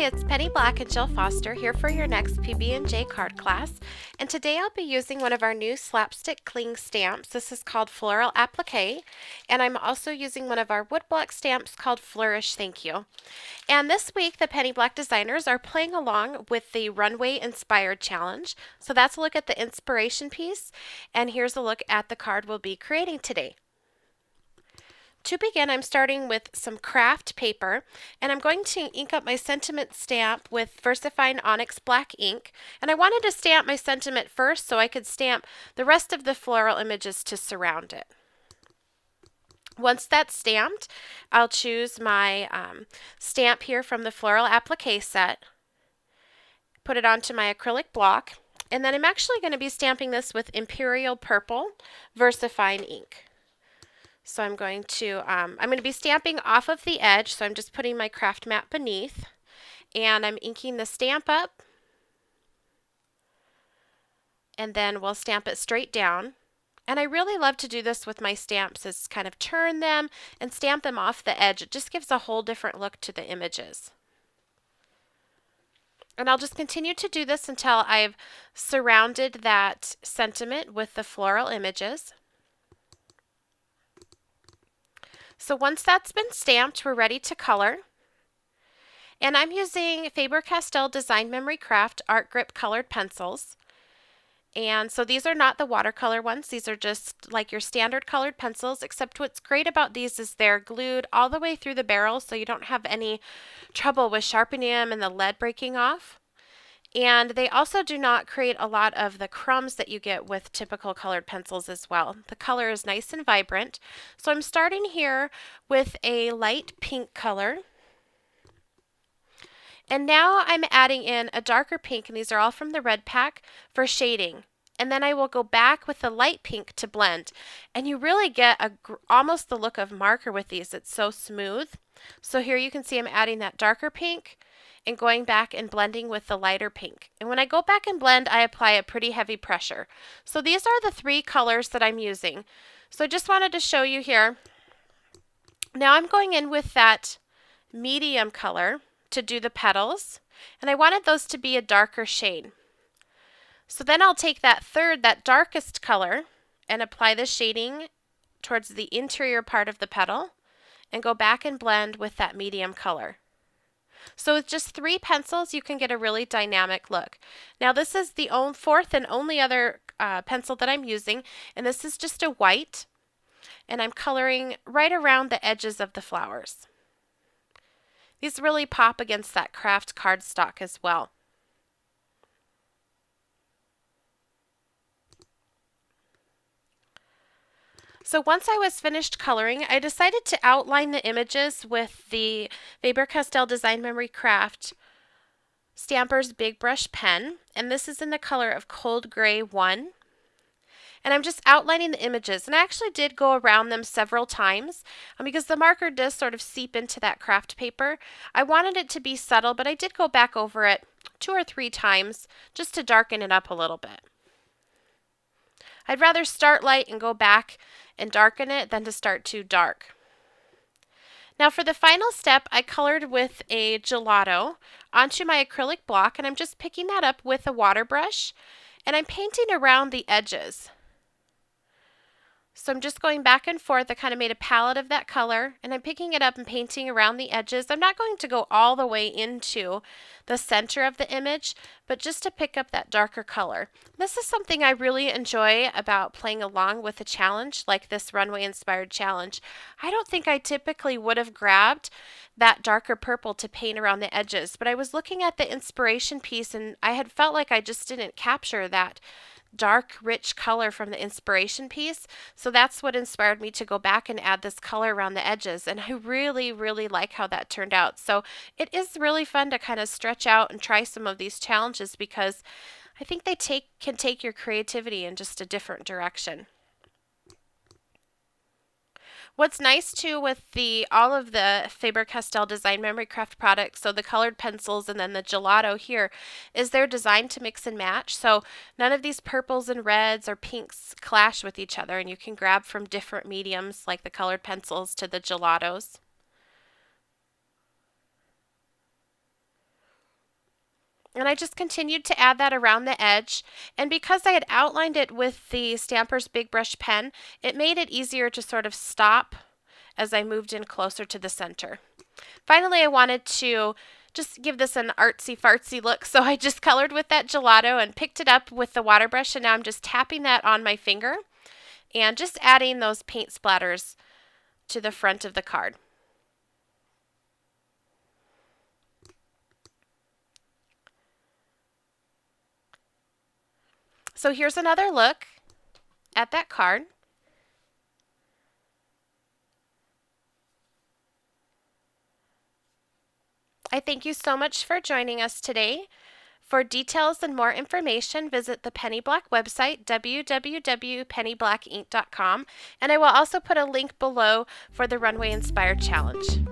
it's Penny Black and Jill Foster here for your next PB&J card class, and today I'll be using one of our new slapstick cling stamps. This is called Floral Applique, and I'm also using one of our woodblock stamps called Flourish Thank You. And this week the Penny Black designers are playing along with the Runway Inspired Challenge. So that's a look at the inspiration piece, and here's a look at the card we'll be creating today. To begin, I'm starting with some craft paper, and I'm going to ink up my sentiment stamp with VersaFine Onyx Black ink. And I wanted to stamp my sentiment first so I could stamp the rest of the floral images to surround it. Once that's stamped, I'll choose my stamp here from the Floral Applique set, put it onto my acrylic block, and then I'm actually going to be stamping this with Imperial Purple VersaFine ink. So I'm going to be stamping off of the edge, so I'm just putting my craft mat beneath, and I'm inking the stamp up, and then we'll stamp it straight down. And I really love to do this with my stamps, is kind of turn them and stamp them off the edge. It just gives a whole different look to the images. And I'll just continue to do this until I've surrounded that sentiment with the floral images. So once that's been stamped, we're ready to color. And I'm using Faber-Castell Design Memory Craft Art Grip colored pencils. And so these are not the watercolor ones. These are just like your standard colored pencils, except what's great about these is they're glued all the way through the barrel, so you don't have any trouble with sharpening them and the lead breaking off. And they also do not create a lot of the crumbs that you get with typical colored pencils as well. The color is nice and vibrant. So I'm starting here with a light pink color. And now I'm adding in a darker pink, and these are all from the red pack, for shading. And then I will go back with the light pink to blend. And you really get almost the look of marker with these. It's so smooth. So here you can see I'm adding that darker pink and going back and blending with the lighter pink. And when I go back and blend, I apply a pretty heavy pressure. So these are the three colors that I'm using. So I just wanted to show you here. Now I'm going in with that medium color to do the petals, and I wanted those to be a darker shade. So then I'll take that darkest color, and apply the shading towards the interior part of the petal, and go back and blend with that medium color. So with just 3 pencils, you can get a really dynamic look. Now this is the fourth and only other pencil that I'm using, and this is just a white, and I'm coloring right around the edges of the flowers. These really pop against that craft cardstock as well. So once I was finished coloring, I decided to outline the images with the Faber-Castell Design Memory Craft Stampers Big Brush Pen, and this is in the color of Cold Gray 1. And I'm just outlining the images, and I actually did go around them several times because the marker does sort of seep into that craft paper. I wanted it to be subtle, but I did go back over it 2 or 3 times just to darken it up a little bit. I'd rather start light and go back and darken it than to start too dark. Now for the final step, I colored with a gelato onto my acrylic block, and I'm just picking that up with a water brush, and I'm painting around the edges. So I'm just going back and forth. I kind of made a palette of that color, and I'm picking it up and painting around the edges. I'm not going to go all the way into the center of the image, but just to pick up that darker color. This is something I really enjoy about playing along with a challenge like this Runway Inspired Challenge. I don't think I typically would have grabbed that darker purple to paint around the edges, but I was looking at the inspiration piece, and I had felt like I just didn't capture that dark, rich color from the inspiration piece. So that's what inspired me to go back and add this color around the edges. And I really, really like how that turned out. So it is really fun to kind of stretch out and try some of these challenges because I think they can take your creativity in just a different direction. What's nice too with all of the Faber-Castell Design Memory Craft products, so the colored pencils and then the gelato here, is they're designed to mix and match. So none of these purples and reds or pinks clash with each other, and you can grab from different mediums like the colored pencils to the gelatos. And I just continued to add that around the edge. And because I had outlined it with the Stampers Big Brush pen, it made it easier to sort of stop as I moved in closer to the center. Finally, I wanted to just give this an artsy fartsy look, so I just colored with that gelato and picked it up with the water brush, and now I'm just tapping that on my finger and just adding those paint splatters to the front of the card. So here's another look at that card. I thank you so much for joining us today. For details and more information, visit the Penny Black website, www.pennyblackinc.com, and I will also put a link below for the Runway Inspired Challenge.